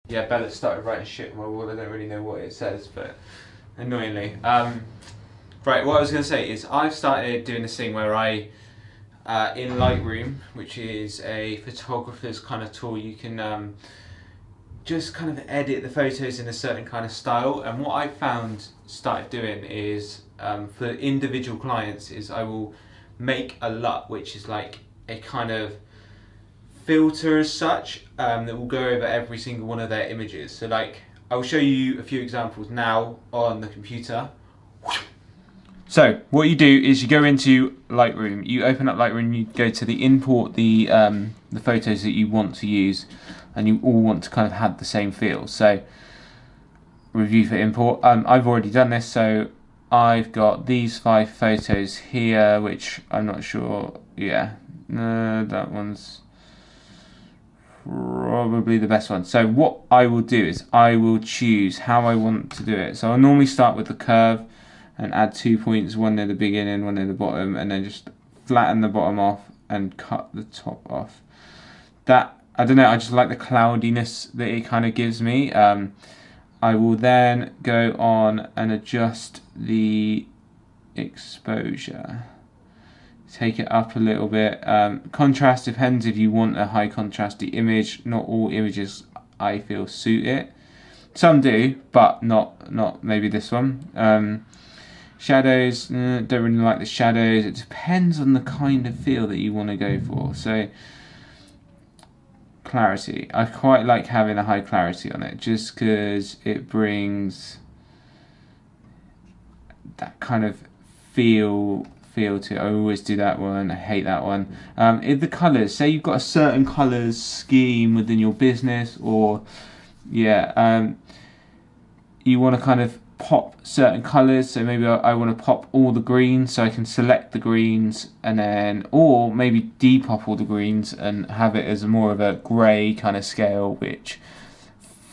Yeah, Bella started writing shit on my wall. I don't really know what it says, but annoyingly. Right, what I was going to say is I've started doing this thing where in Lightroom, which is a photographer's kind of tool, you can just kind of edit the photos in a certain kind of style. And what I found started doing is for individual clients is I will make a LUT, which is like a kind of filter as such that will go over every single one of their images. So like I'll show you a few examples now on the computer. So what you do is you go into Lightroom, you open up Lightroom, you go to the import the photos that you want to use, and you all want to kind of have the same feel. So review for import. I've already done this, so I've got these 5 photos here, which I'm not sure. Yeah, no, that one's probably the best one. So what I will do is I will choose how I want to do it. So I normally start with the curve and add 2 points, one near the beginning, one near the bottom, and then just flatten the bottom off and cut the top off. That, I don't know, I just like the cloudiness that it kind of gives me. I will then go on and adjust the exposure. Take it up a little bit. Contrast depends if you want a high contrasty image. Not all images I feel suit it. Some do, but not maybe this one. Shadows, don't really like the shadows. It depends on the kind of feel that you want to go for. So clarity, I quite like having a high clarity on it, just because it brings that kind of feel to it. I always do that one. I hate that one. The colours, say you've got a certain colours scheme within your business, or yeah, you want to kind of pop certain colours, so maybe I want to pop all the greens, so I can select the greens, and then, or maybe depop all the greens and have it as more of a grey kind of scale, which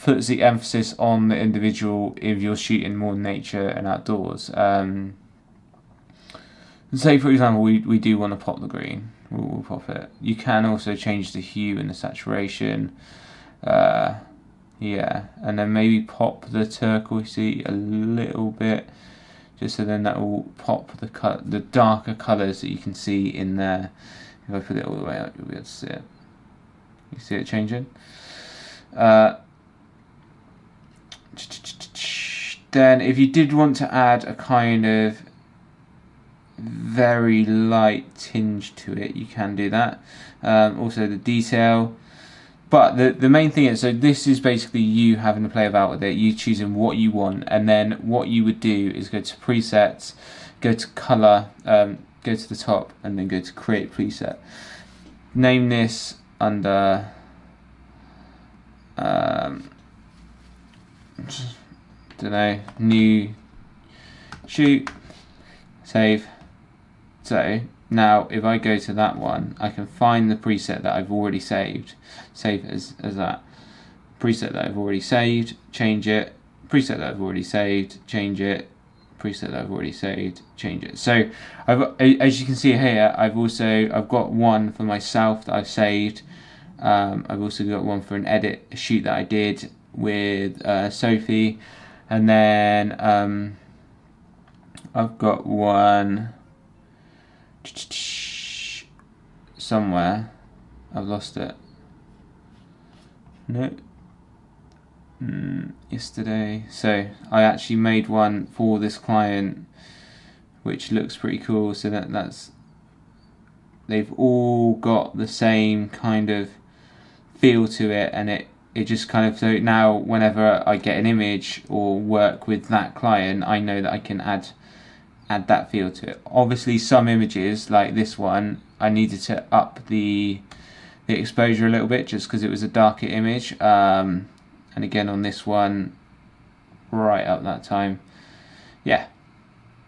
puts the emphasis on the individual if you're shooting more nature and outdoors. Say for example we do want to pop the green, we'll pop it. You can also change the hue and the saturation. Yeah, and then maybe pop the turquoisey a little bit, just so then that will pop the darker colours that you can see in there. If I put it all the way up, you'll be able to see it. You see it changing. Then if you did want to add a kind of very light tinge to it, you can do that. Also the detail. But the main thing is, so this is basically you having to play about with it, you choosing what you want, and then what you would do is go to presets, go to color, go to the top, and then go to create preset. Name this under don't know, new shoot, save. So now if I go to that one, I can find the preset that I've already saved, save as that. Preset that I've already saved, change it. Preset that I've already saved, change it. Preset that I've already saved, change it. So as you can see here, I've got one for myself that I've saved. I've also got one for an edit, a shoot that I did with Sophie, and then I've got one somewhere. I've lost it. No. Yesterday. So I actually made one for this client, which looks pretty cool. So that's they've all got the same kind of feel to it, and it just kind of, so now whenever I get an image or work with that client, I know that I can add that feel to it. Obviously some images like this one, I needed to up the exposure a little bit just because it was a darker image, and again on this one right up that time. Yeah,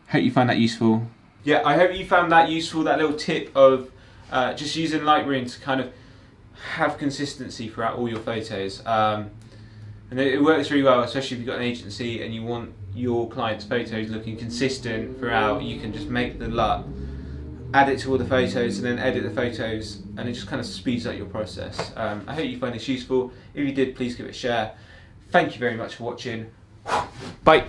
hope you find that useful. Yeah, I hope you found that useful, that little tip of just using Lightroom to kind of have consistency throughout all your photos. And it works really well, especially if you've got an agency and you want your client's photos looking consistent throughout. You can just make the LUT, add it to all the photos, and then edit the photos, and it just kind of speeds up your process. I hope you find this useful. If you did, please give it a share. Thank you very much for watching. Bye.